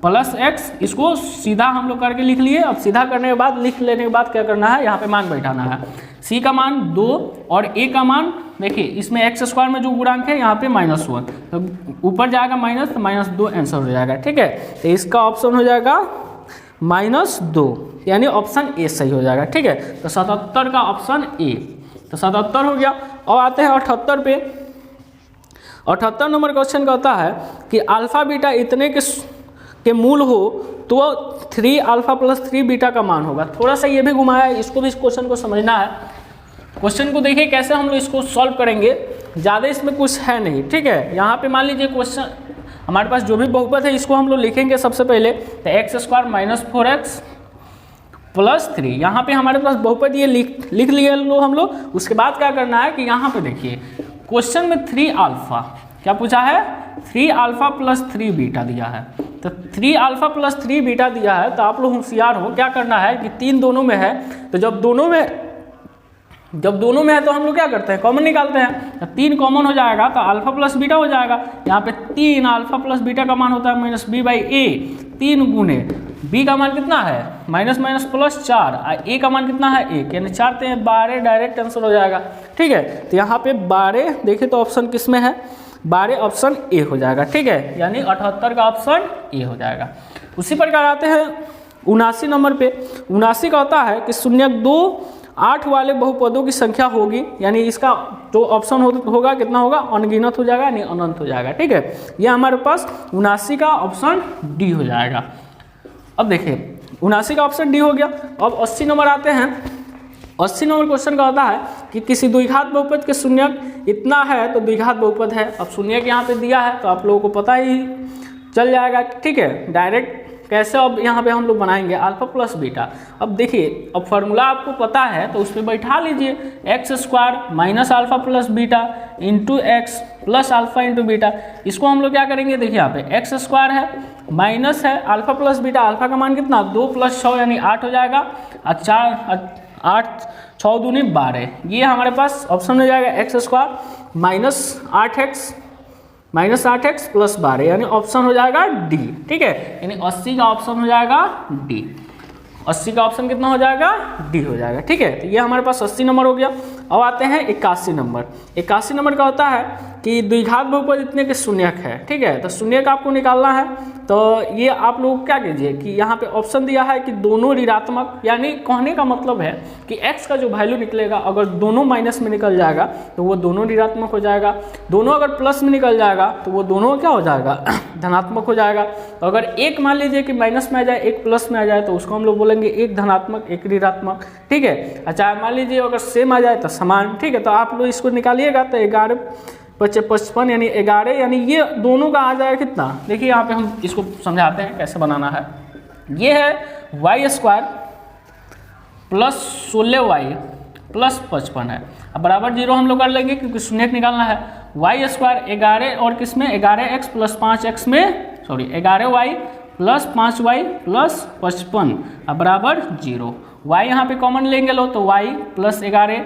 A: प्लस x, इसको सीधा हम लोग करके लिख लिए। अब सीधा करने के बाद लिख लेने के बाद क्या करना है, यहाँ पे मान बैठाना है। c का मान 2 और a का मान देखिए, इसमें x² में जो गुणांक है यहाँ पे -1, तो ऊपर जाएगा माइनस, तो -2 आंसर हो जाएगा, ठीक है। तो इसका ऑप्शन हो जाएगा -2, यानी ऑप्शन ए सही हो जाएगा। ठीक है, तो 77 का ऑप्शन ए, तो 77 हो गया। और आते हैं 78 पे। 78 नंबर क्वेश्चन कहता है कि अल्फा बीटा इतने के मूल हो तो 3 अल्फा प्लस 3 बीटा का मान होगा। थोड़ा सा ये भी घुमाया है, इसको भी इस क्वेश्चन को समझना है। क्वेश्चन को देखिए कैसे हम लोग इसको सॉल्व करेंगे, ज़्यादा इसमें कुछ है नहीं। ठीक है, यहाँ पे मान लीजिए क्वेश्चन हमारे पास जो भी बहुपद है इसको हम लोग लिखेंगे सबसे पहले, तो x² - 4x + 3। यहाँ पे हमारे पास बहुपद ये लिख लिए लो हम लोग। उसके बाद क्या करना है कि यहाँ पे देखिए क्वेश्चन में 3 अल्फा क्या पूछा है, 3 अल्फा प्लस 3 बीटा दिया है। तो 3 अल्फा प्लस 3 बीटा दिया है, तो आप लोग होशियार हो, क्या करना है कि 3 दोनों में है, तो जब दोनों में है तो हम लोग क्या करते हैं, कॉमन निकालते हैं। तो 3 कॉमन हो जाएगा तो अल्फा प्लस बीटा हो जाएगा। यहाँ पे 3 अल्फा प्लस बीटा का मान होता है -b/a, 3 गुने b का मान कितना है -+4, a का मान कितना है 1, यानी 4 से 12, डायरेक्ट आंसर हो जाएगा। ठीक है, तो यहाँ पे 12 देखिए तो ऑप्शन किस में है, 12 ऑप्शन ए हो जाएगा। ठीक है, यानी 78 का ऑप्शन ए हो जाएगा। उसी प्रकार आते हैं 79 नंबर पे। 79 का होता है कि 0, 8 वाले बहुपदों की संख्या होगी, यानी इसका जो ऑप्शन होगा कितना होगा, अनगिनत हो जाएगा, यानी अनंत हो जाएगा। ठीक है, ये हमारे पास 79 का ऑप्शन डी हो जाएगा। अब देखिए 79 का ऑप्शन डी हो गया। अब 80 नंबर आते हैं। 80 नंबर क्वेश्चन का होता है कि किसी द्विघात बहुपद के शून्यक इतना है तो द्विघात बहुपद है। अब शून्यक यहाँ पे दिया है तो आप लोगों को पता ही चल जाएगा। ठीक है, डायरेक्ट कैसे अब यहाँ पे हम लोग बनाएंगे, अल्फा प्लस बीटा। अब देखिए अब फार्मूला आपको पता है तो उस पर बैठा लीजिए, x² - alpha plus beta into x plus alpha into beta. इसको हम लोग क्या करेंगे, देखिए यहाँ पे x² है, माइनस है अल्फा प्लस बीटा, अल्फा का मान कितना 2 + 6 यानी 8 हो जाएगा, और 8 6 दूनी 12, ये हमारे पास ऑप्शन हो जाएगा x² - 8x + 12, यानी ऑप्शन हो जाएगा डी। ठीक है, यानी 80 का ऑप्शन हो जाएगा डी। 80 का ऑप्शन कितना हो जाएगा, डी हो जाएगा। ठीक है, तो ये हमारे पास 80 नंबर हो गया। अब आते हैं 81 नंबर। 81 नंबर का होता है कि द्विघात बहुपद इतने के शून्यक है। ठीक है, तो शून्यक आपको निकालना है, तो ये आप लोग क्या कीजिए कि यहाँ पे ऑप्शन दिया है कि दोनों ऋणात्मक, यानी कहने का मतलब है कि x का जो वैल्यू निकलेगा अगर दोनों माइनस में निकल जाएगा तो वो दोनों ऋणात्मक हो जाएगा, दोनों अगर प्लस में निकल जाएगा तो वो दोनों क्या हो जाएगा, धनात्मक हो जाएगा। तो अगर एक मान लीजिए कि माइनस में आ जाए, एक प्लस में आ जाए, तो उसको हम लोग बोलेंगे एक धनात्मक एक ऋणात्मक। ठीक है, अच्छा मान लीजिए अगर सेम आ जाए तो समान। ठीक है, तो आप लोग इसको निकालिएगा तो 11 × 55 यानी 11, यानी ये दोनों का आ जाएगा कितना, देखिए यहाँ पे हम इसको समझाते हैं कैसे बनाना है। ये है y² + 16y + 55 है, अब बराबर 0 हम लोग कर लेंगे क्योंकि शून्यक निकालना है। y² 11 और किस में 11x + 5x में, सॉरी 11y + 5y + 55 अब बराबर 0। y यहाँ पे कॉमन लेंगे लो तो y + 11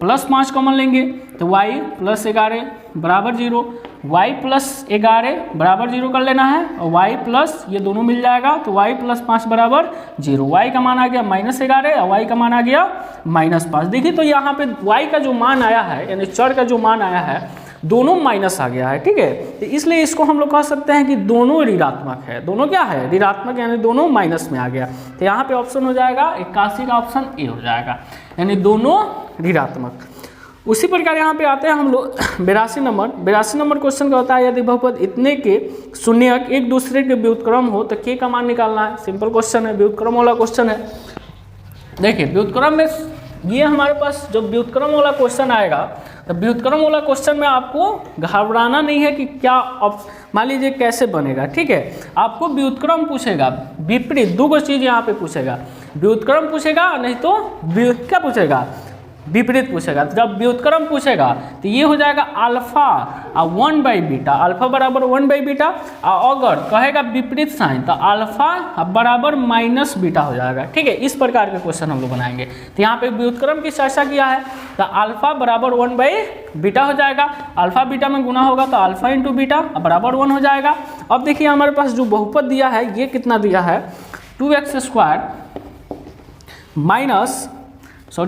A: + 5 कॉमन लेंगे तो y + 11 बराबर 0, y + 11 बराबर 0 कर लेना है, और y प्लस ये दोनों मिल जाएगा तो y + 5 बराबर 0। y का मान आ गया -11 और y का मान आ गया -5। देखिए तो यहाँ पे y का जो मान आया है, यानी चर का जो मान आया है, दोनों माइनस आ गया है। ठीक है, तो इसलिए इसको हम लोग कह सकते हैं कि दोनों ऋणात्मक है। दोनों क्या है, ऋणात्मक, यानी दोनों माइनस में आ गया। तो यहाँ पे ऑप्शन हो जाएगा 81 का ऑप्शन ए हो जाएगा, यानी दोनों ऋणात्मक। उसी प्रकार यहाँ पे आते हैं हम लोग 82 नंबर। 82 नंबर क्वेश्चन का होता है यदि बहुपद इतने के शून्यक एक दूसरे के व्युत्क्रम हो तो के का मान निकालना है। सिंपल क्वेश्चन है, व्युत्क्रम वाला क्वेश्चन है। देखिए व्युत्क्रम में ये हमारे पास जो व्युत्क्रम वाला क्वेश्चन आएगा, तो व्युत्क्रम वाला क्वेश्चन में आपको घबराना नहीं है कि क्या मान लीजिए कैसे बनेगा। ठीक है, आपको व्युत्क्रम पूछेगा, विपरीत दो चीज यहाँ पे पूछेगा, व्युत्क्रम पूछेगा नहीं तो क्या पूछेगा, विपरीत पूछेगा। जब व्युत्क्रम पूछेगा तो ये हो जाएगा अल्फा और 1/बीटा, अल्फा बराबर 1/बीटा, और अगर कहेगा विपरीत साइन तो अल्फा बराबर -बीटा हो जाएगा। ठीक है, इस प्रकार के क्वेश्चन हम लोग बनाएंगे। तो यहाँ पे व्युत्क्रम की चर्चा किया है तो अल्फा बराबर 1/बीटा हो जाएगा, अल्फा बीटा में गुना होगा तो अल्फा इंटू बीटा बराबर 1 हो जाएगा। अब देखिए हमारे पास जो बहुपद दिया है ये कितना दिया है, 2x²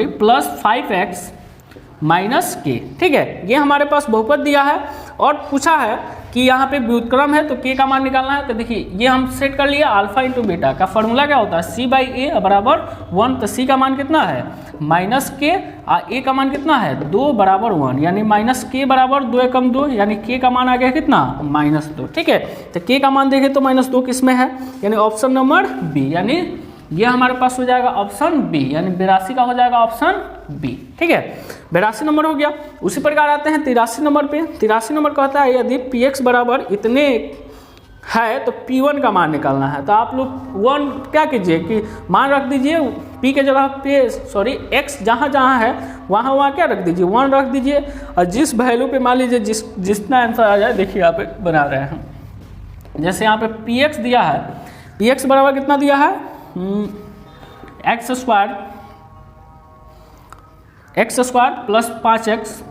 A: प्लस 5x - k। ठीक है, ये हमारे पास बहुपद दिया है और पूछा है कि यहाँ पे व्युत्क्रम है तो के का मान निकालना है। तो देखिए ये हम सेट कर लिया अल्फा इंटू बीटा का फॉर्मूला क्या होता है c/a बराबर 1। तो c का मान कितना है माइनस के, a का मान कितना है 2 बराबर 1, यानी माइनस के बराबर 2 एकम 2, यानी k का मान आ गया कितना -2। ठीक है, तो k का मान देखें तो -2 किस में है, यानी ऑप्शन नंबर बी, यानी ये हमारे पास हो जाएगा ऑप्शन बी, यानी 82 का हो जाएगा ऑप्शन बी। ठीक है, 82 नंबर हो गया। उसी प्रकार आते हैं 83 नंबर पे। 83 नंबर कहता है यदि px बराबर इतने है तो p1 का मान निकालना है। तो आप लोग 1 क्या कीजिए कि मान रख दीजिए p के जगह पे, सॉरी x जहाँ जहाँ है वहाँ क्या रख दीजिए 1 रख दीजिए, और जिस वैल्यू पे मान लीजिए जितना आंसर आ जाए, देखिए यहाँ पे बना रहे हैं। जैसे यहाँ पे px दिया है, px बराबर कितना दिया है x square plus 5x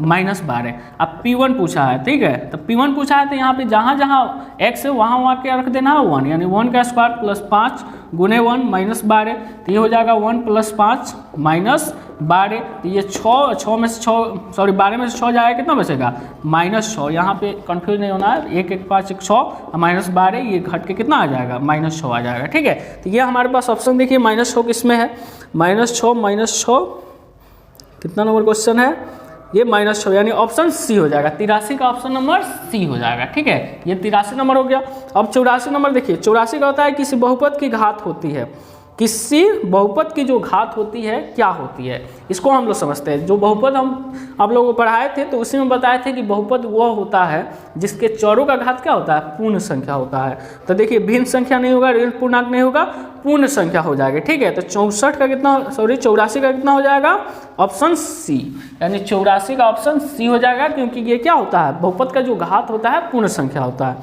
A: minus 12। अब p1 पूछा है, ठीक है, तो p1 पूछा है तो यहाँ पे जहाँ जहाँ x है वहाँ क्या रख देना है 1, यानी 1 का स्क्वायर प्लस 5 गुने 1 माइनस 12, तो ये हो जाएगा 1 प्लस 5 माइनस 12। तो ये 6 में से 6, सॉरी 12 में से 6 जाएगा, कितना बचेगा -6। यहाँ पे कंफ्यूज नहीं होना है, 1 1 5 1 6 माइनस 12, ये घट के कितना आ जाएगा -6 आ जाएगा। ठीक है, तो ये हमारे पास ऑप्शन देखिए -6 किसमें है, -6 कितना नंबर क्वेश्चन है ये -6, यानी ऑप्शन सी हो जाएगा। 83 का ऑप्शन नंबर सी हो जाएगा। ठीक है, ये 83 नंबर हो गया। अब 84 नंबर देखिए, 84 का होता है किसी बहुपद की घात होती है, किसी बहुपद की जो घात होती है क्या होती है, इसको हम लोग समझते हैं। जो बहुपद हम आप लोगों को पढ़ाए थे तो उसी में बताए थे कि बहुपद वो होता है जिसके चौरों का घात क्या होता है पूर्ण संख्या होता है। तो देखिए भिन्न संख्या नहीं होगा, ऋण पूर्णांक नहीं होगा, पूर्ण संख्या हो जाएगी। ठीक है, तो 84 का कितना, सॉरी 84 का कितना हो जाएगा ऑप्शन सी, यानी 84 का ऑप्शन सी हो जाएगा, क्योंकि ये क्या होता है बहुपद का जो घात होता है पूर्ण संख्या होता है।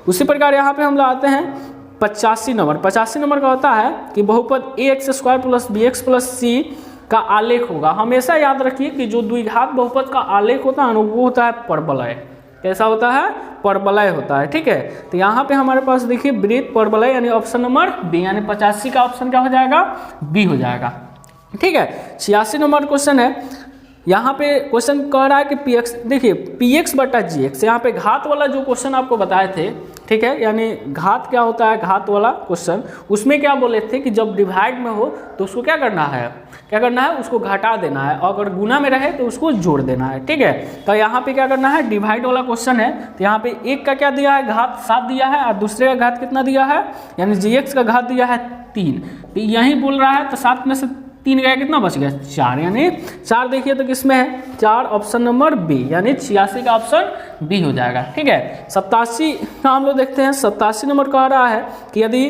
A: उसी प्रकार यहाँ पे हम लाते हैं 85 नंबर। 85 नंबर का होता है कि बहुपद ax square plus bx plus c का आलेख होगा। हमेशा याद रखिए कि जो द्विघात बहुपद का आलेख होता है वो होता है परवलय। कैसा होता है, परवलय होता है। ठीक है, तो यहाँ पे हमारे पास देखिए वृत्त परवलय, यानी ऑप्शन नंबर बी, यानी 85 का ऑप्शन क्या हो जाएगा बी हो जाएगा। ठीक है, 86 नंबर क्वेश्चन है। यहाँ पे क्वेश्चन कह रहा है कि px, देखिए px बटा gx, यहाँ पे घात वाला जो क्वेश्चन आपको बताए थे, ठीक है, यानी घात क्या होता है, घात वाला क्वेश्चन, उसमें क्या बोले थे कि जब डिवाइड में हो तो उसको क्या करना है, उसको घटा देना है, और अगर गुना में रहे तो उसको जोड़ देना है। ठीक है, तो यहाँ पे क्या करना है, डिवाइड वाला क्वेश्चन है, तो यहाँ पे एक का क्या दिया है घात 7 दिया है, और दूसरे का घात कितना दिया है, यानी gx का घात दिया है 3। तो यही बोल रहा है, तो 7 में से 3 गया, कितना बच गया 4, यानी 4 देखिए तो किसमें है 4, ऑप्शन नंबर बी, यानी 86 का ऑप्शन बी हो जाएगा। ठीक है, 87 का हम लोग देखते हैं। 87 नंबर कह रहा है कि यदि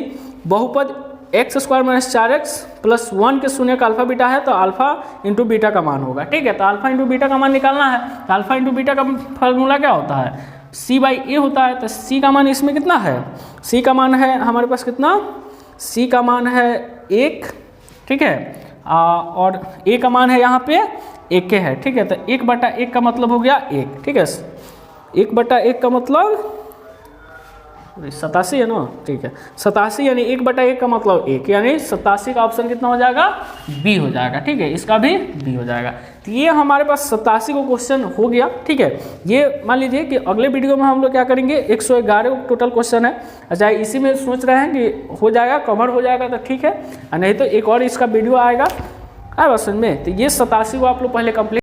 A: बहुपद x square minus 4x plus 1 के शून्य का अल्फा बीटा है तो अल्फा इंटू बीटा का मान होगा। ठीक है, तो अल्फा इंटू बीटा का मान निकालना है, तो अल्फा इंटू बीटा का फॉर्मूला क्या होता है c/a होता है। तो c का मान इसमें कितना है, c का मान है हमारे पास कितना, c का मान है 1। ठीक है, और a का मान है यहाँ पे 1 है। ठीक है, तो 1/1 का मतलब हो गया 1। ठीक है, 1/1 का मतलब 87 है ना। ठीक है, 87 यानी 1/1 का मतलब 1, यानी 87 का ऑप्शन कितना हो जाएगा बी हो जाएगा। ठीक है, इसका भी बी हो जाएगा। तो ये हमारे पास 87 को क्वेश्चन हो गया। ठीक है, ये मान लीजिए कि अगले वीडियो में हम लोग क्या करेंगे, 111 टोटल क्वेश्चन है। अच्छा, इसी में सोच रहे हैं कि हो जाएगा, कवर हो जाएगा तो ठीक है, नहीं तो एक और इसका वीडियो आएगा बस में। तो ये 87 को आप लोग पहले कंप्लीट